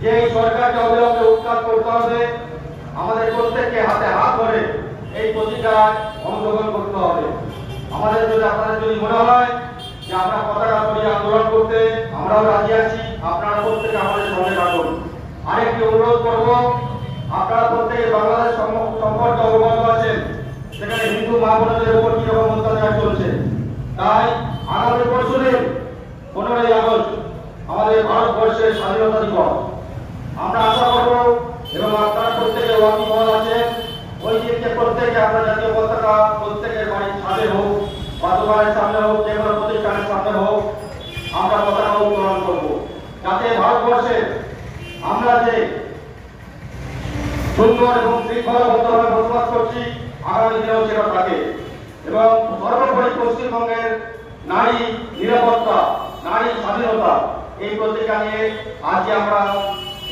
যে এই সরকারকে অবিলম্বে উৎখাত করতে হবে, আমাদের প্রত্যেককে হাতে হাত ধরে এই প্রতিকারায় অংশগ্রহণ করতে হবে। আমাদের যদি আপনাদের যদি মনে হয় যে আমরা পতাকা ধরে আন্দোলন করতে আমরাও রাজি আছি, আপনারা প্রত্যেকে আমাদের সঙ্গে থাকুন। আরেকটি অনুরোধ করব, আপনারা প্রত্যেকে বাংলাদেশ সম্পর্কে অবগত আছেন, সেখানে হিন্দু মা বোনদের উপর কিরকম অত্যাচার চলছে। তাই আগামী পরশুদিন 15ই আগস্ট আমাদের ভারতবর্ষের স্বাধীনতা দিবস। আমরা আশা করব এবং আপনারা প্রত্যেকে ওয়াকিবহাল আছেন, ওই দিনকে প্রত্যেকে আমরা জাতীয় পতাকা প্রত্যেকের বাড়ির ছাদে হোক বা দোকানের সামনে হোক, যে কোনো প্রতিষ্ঠানের সামনে হোক, আমরা পতাকা উত্তোলন করব, যাতে ভারতবর্ষে আমরা যে সুন্দর এবং শৃঙ্খলাবদ্ধভাবে বসবাস করছি আগামী দিনেও সেটা থাকে। এবং সর্বোপরি পশ্চিমবঙ্গের নারী নিরাপত্তা, নারী স্বাধীনতা, এই প্রতিজ্ঞা নিয়ে আজকে আমরা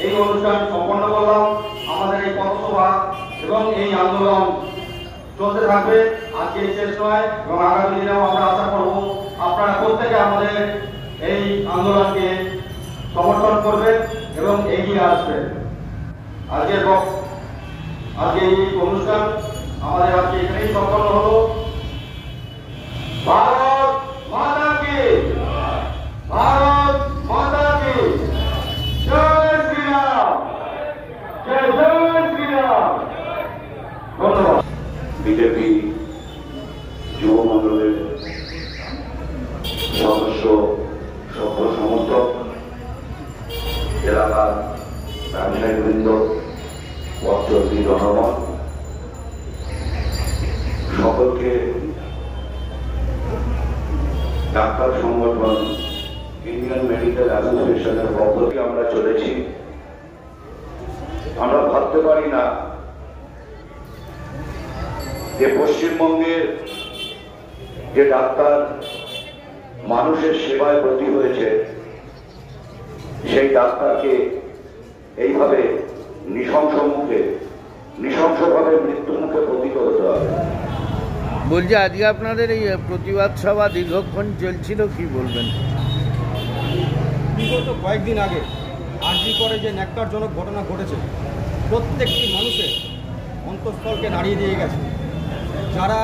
এই অনুষ্ঠান সম্পন্ন করলাম। আমাদের এই পথসভা এবং এই আন্দোলন চলতে থাকবে, আজকে শেষ নয় এবং আগামী দিনেও আমরা আশা করব আপনারা প্রত্যেকে আমাদের এই আন্দোলনকে সমর্থন করবেন এবং এগিয়ে আসবেন। আজকে এই অনুষ্ঠান আমাদের আজকে এখানেই সম্পন্ন হলো। ভারত মাতা কি, ভারত মাতা কি, জয় শ্রীরাম, জয় জয় শ্রীরাম। ধন্যবাদ। বিজেপি যুব মন্ডলের সদস্য, সভ্য সমর্থক, এলাকার ব্যবসায়ীবৃন্দ, পথচলতি জনগণ, সকলকে ডাক্তার সংগঠন ইন্ডিয়ান মেডিকেল অ্যাসোসিয়েশনের পক্ষ থেকে আমরা চলেছি। আমরা ভাবতে পারি না যে পশ্চিমবঙ্গের যে ডাক্তার মানুষের সেবায় ব্রতী হয়েছে, সেই ডাক্তারকে এইভাবে নৃশংসভাবে মৃত্যু মুখে পতিত হতে হবে। বলছি, আজকে আপনাদের এই প্রতিবাদ সভা দীর্ঘক্ষণ চলছিল, কি বলবেন? বিগত কয়েকদিন আগে আরজি করে যে ন্যাক্কারজনক ঘটনা ঘটেছে, প্রত্যেকটি মানুষের অন্তঃস্থলকে নাড়িয়ে দিয়ে গেছে। যারা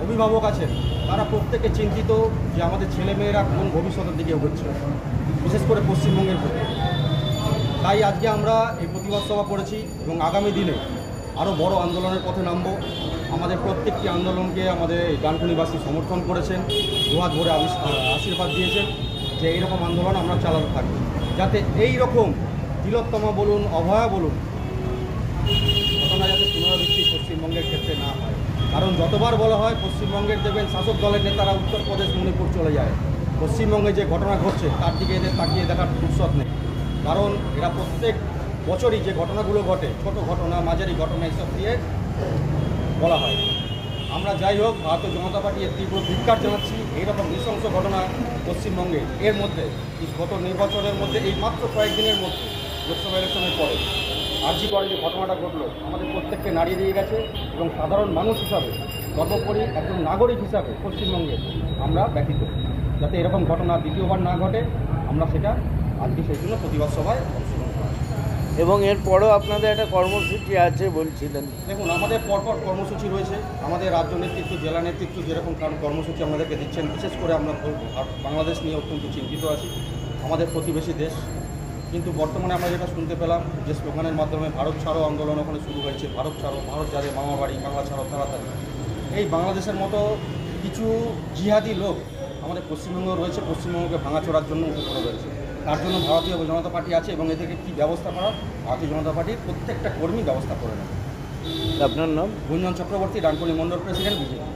অভিভাবক আছেন তারা প্রত্যেকে চিন্তিত যে আমাদের ছেলেমেয়েরা কোন ভবিষ্যতের দিকে এগোচ্ছে, বিশেষ করে পশ্চিমবঙ্গের প্রতি। তাই আজকে আমরা এই প্রতিবাদ সভা করেছি এবং আগামী দিনে আরও বড় আন্দোলনের পথে নামব। আমাদের প্রত্যেকটি আন্দোলনকে আমাদের ডানকুনিবাসী সমর্থন করেছেন, দুহাত ভরে আশীর্বাদ দিয়েছেন যে এইরকম আন্দোলন আমরা চালাতে থাকব, যাতে এই রকম তিলোত্তমা বলুন, অভয়া বলুন, ঘটনা যাতে পুনরাবৃত্তি পশ্চিমবঙ্গের ক্ষেত্রে না হয়। কারণ যতবার বলা হয় পশ্চিমবঙ্গের দেখবেন শাসক দলের নেতারা উত্তরপ্রদেশ, মণিপুর চলে যায়, পশ্চিমবঙ্গে যে ঘটনা ঘটছে তার দিকে এদের তাকিয়ে দেখার ফুরসত নেই। কারণ এরা প্রত্যেক বছরই যে ঘটনাগুলো ঘটে, ছোট ঘটনা, মাঝারি ঘটনা, এসব দিয়ে বলা হয়। আমরা যাই হোক, ভারতীয় জনতা পার্টি এর তীব্র ধিক্কার জানাচ্ছি। এইরকম নৃশংস ঘটনা পশ্চিমবঙ্গে এর মধ্যে গত নির্বাচনের মধ্যে এই মাত্র কয়েকদিনের মধ্যে লোকসভা ইলেকশনের পরে আরজি করে যে ঘটনাটা ঘটলো আমাদের প্রত্যেককে নাড়িয়ে দিয়ে গেছে। এবং সাধারণ মানুষ হিসাবে, সর্বোপরি একজন নাগরিক হিসাবে পশ্চিমবঙ্গে আমরা ব্যথিত, যাতে এরকম ঘটনা দ্বিতীয়বার না ঘটে। আমরা সেটা আজকে সেই জন্য প্রতিবাদ সভায় অংশগ্রহণ করি। এবং এরপরও আপনাদের একটা কর্মসূচি আছে বলছিলেন। দেখুন, আমাদের পরপর কর্মসূচি রয়েছে। আমাদের রাজ্য নেতৃত্ব, জেলা নেতৃত্ব যেরকম কর্মসূচি আমাদেরকে দিচ্ছেন, বিশেষ করে আমরা বাংলাদেশ নিয়ে অত্যন্ত চিন্তিত আছি, আমাদের প্রতিবেশী দেশ। কিন্তু বর্তমানে আমরা যেটা শুনতে পেলাম যে স্লোগানের মাধ্যমে ভারত ছাড়ো আন্দোলন ওখানে শুরু হয়েছে। ভারত ছাড়ো, ভারত যাদের মামা বাড়ি, বাংলা ছাড়ো তাড়াতাড়ি। এই বাংলাদেশের মতো কিছু জিহাদি লোক আমাদের পশ্চিমবঙ্গ রয়েছে, পশ্চিমবঙ্গকে ভাঙাচোরার জন্য উঠে পড়ে রয়েছে। তার জন্য ভারতীয় জনতা পার্টি আছে এবং এদেরকে কী ব্যবস্থা করা, ভারতীয় জনতা পার্টির প্রত্যেকটা কর্মী ব্যবস্থা করে নেবে। আপনার নাম? গুঞ্জন চক্রবর্তী, ডানকুনি মণ্ডল প্রেসিডেন্ট, বিজেপি।